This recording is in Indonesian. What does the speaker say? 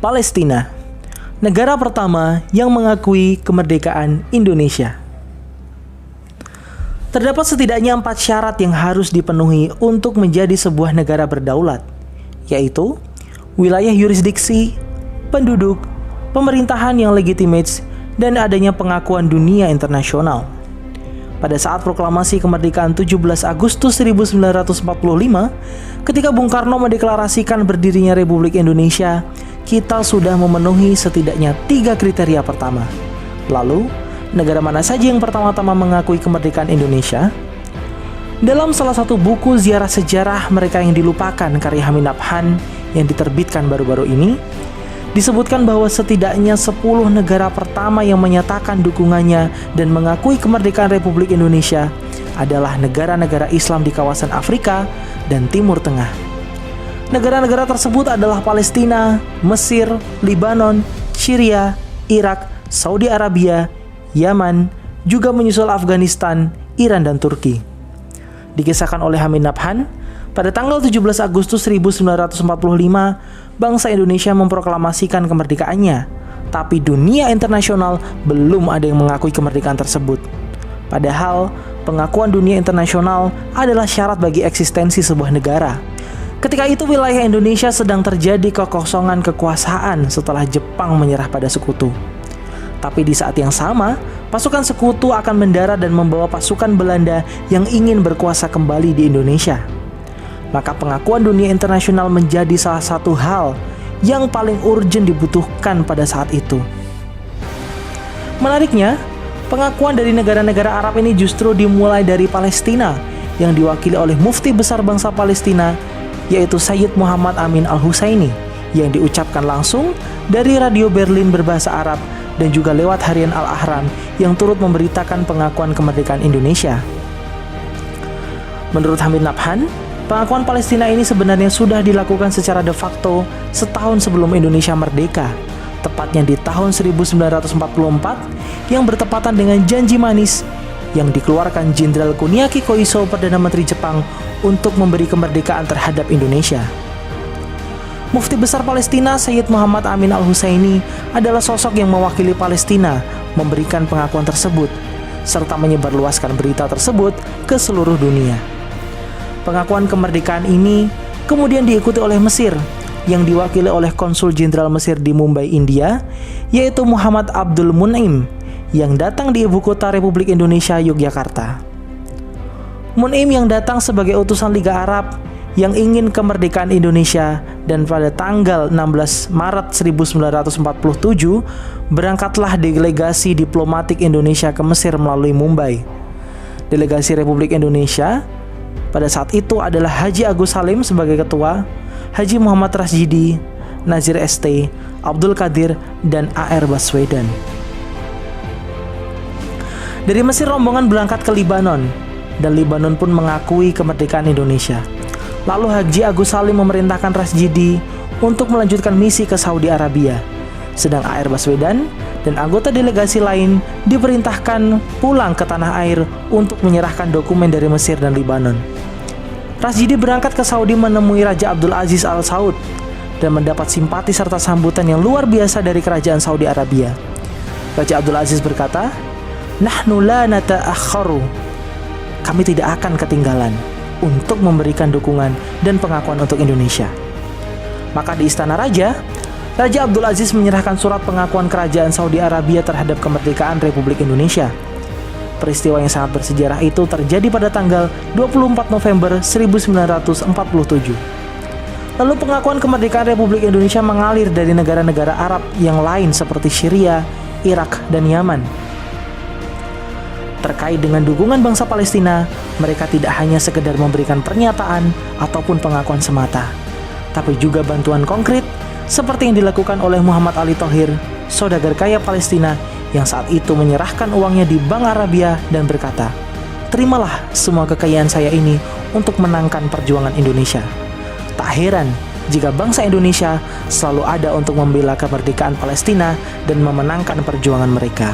Palestina, negara pertama yang mengakui kemerdekaan Indonesia. Terdapat setidaknya 4 syarat yang harus dipenuhi untuk menjadi sebuah negara berdaulat, yaitu wilayah yurisdiksi, penduduk, pemerintahan yang legitimate, dan adanya pengakuan dunia internasional. Pada saat proklamasi kemerdekaan 17 Agustus 1945, ketika Bung Karno mendeklarasikan berdirinya Republik Indonesia, kita sudah memenuhi setidaknya 3 kriteria pertama. Lalu, negara mana saja yang pertama-tama mengakui kemerdekaan Indonesia? Dalam salah satu buku ziarah sejarah mereka yang dilupakan karya Hamid Nabhan yang diterbitkan baru-baru ini, disebutkan bahwa setidaknya 10 negara pertama yang menyatakan dukungannya dan mengakui kemerdekaan Republik Indonesia adalah negara-negara Islam di kawasan Afrika dan Timur Tengah. Negara-negara tersebut adalah Palestina, Mesir, Libanon, Syria, Irak, Saudi Arabia, Yaman, juga menyusul Afghanistan, Iran, dan Turki. Dikisahkan oleh Hamid Nabhan, pada tanggal 17 Agustus 1945, bangsa Indonesia memproklamasikan kemerdekaannya, tapi dunia internasional belum ada yang mengakui kemerdekaan tersebut. Padahal, pengakuan dunia internasional adalah syarat bagi eksistensi sebuah negara. Ketika itu wilayah Indonesia sedang terjadi kekosongan kekuasaan setelah Jepang menyerah pada sekutu. Tapi di saat yang sama, pasukan sekutu akan mendarat dan membawa pasukan Belanda yang ingin berkuasa kembali di Indonesia. Maka pengakuan dunia internasional menjadi salah satu hal yang paling urgent dibutuhkan pada saat itu. Menariknya, pengakuan dari negara-negara Arab ini justru dimulai dari Palestina yang diwakili oleh mufti besar bangsa Palestina, yaitu Sayyid Muhammad Amin Al-Husaini, yang diucapkan langsung dari radio Berlin berbahasa Arab dan juga lewat harian Al-Ahram yang turut memberitakan pengakuan kemerdekaan Indonesia. Menurut Hamid Nabhan, pengakuan Palestina ini sebenarnya sudah dilakukan secara de facto setahun sebelum Indonesia merdeka, tepatnya di tahun 1944 yang bertepatan dengan janji manis yang dikeluarkan Jenderal Kuniaki Koiso, Perdana Menteri Jepang, untuk memberi kemerdekaan terhadap Indonesia. Mufti besar Palestina Sayyid Muhammad Amin Al-Husaini adalah sosok yang mewakili Palestina memberikan pengakuan tersebut, serta menyebarluaskan berita tersebut ke seluruh dunia. Pengakuan kemerdekaan ini kemudian diikuti oleh Mesir, yang diwakili oleh Konsul Jenderal Mesir di Mumbai, India, yaitu Muhammad Abdul Mun'im, yang datang di ibu kota Republik Indonesia, Yogyakarta. Mun'im yang datang sebagai utusan Liga Arab yang ingin kemerdekaan Indonesia, dan pada tanggal 16 Maret 1947 berangkatlah delegasi diplomatik Indonesia ke Mesir melalui Mumbai. Delegasi Republik Indonesia pada saat itu adalah Haji Agus Salim sebagai ketua, Haji Muhammad Rasjidi, Nazir ST, Abdul Qadir, dan A.R. Baswedan. Dari Mesir rombongan berangkat ke Libanon, dan Libanon pun mengakui kemerdekaan Indonesia. Lalu Haji Agus Salim memerintahkan Rasjidi untuk melanjutkan misi ke Saudi Arabia, sedang A.R. Baswedan dan anggota delegasi lain diperintahkan pulang ke tanah air untuk menyerahkan dokumen dari Mesir dan Libanon. Rasjidi berangkat ke Saudi menemui Raja Abdul Aziz Al Saud dan mendapat simpati serta sambutan yang luar biasa dari kerajaan Saudi Arabia. Raja Abdul Aziz berkata, "Nahnu la nata'akharu." Kami tidak akan ketinggalan untuk memberikan dukungan dan pengakuan untuk Indonesia. Maka di Istana Raja, Raja Abdul Aziz menyerahkan surat pengakuan kerajaan Saudi Arabia terhadap kemerdekaan Republik Indonesia. Peristiwa yang sangat bersejarah itu terjadi pada tanggal 24 November 1947. Lalu pengakuan kemerdekaan Republik Indonesia mengalir dari negara-negara Arab yang lain seperti Syria, Irak, dan Yaman. Terkait dengan dukungan bangsa Palestina, mereka tidak hanya sekedar memberikan pernyataan ataupun pengakuan semata, tapi juga bantuan konkret seperti yang dilakukan oleh Muhammad Ali Thohir, saudagar kaya Palestina yang saat itu menyerahkan uangnya di Bank Arabia dan berkata, "Terimalah semua kekayaan saya ini untuk menangkan perjuangan Indonesia." Tak heran jika bangsa Indonesia selalu ada untuk membela kemerdekaan Palestina dan memenangkan perjuangan mereka.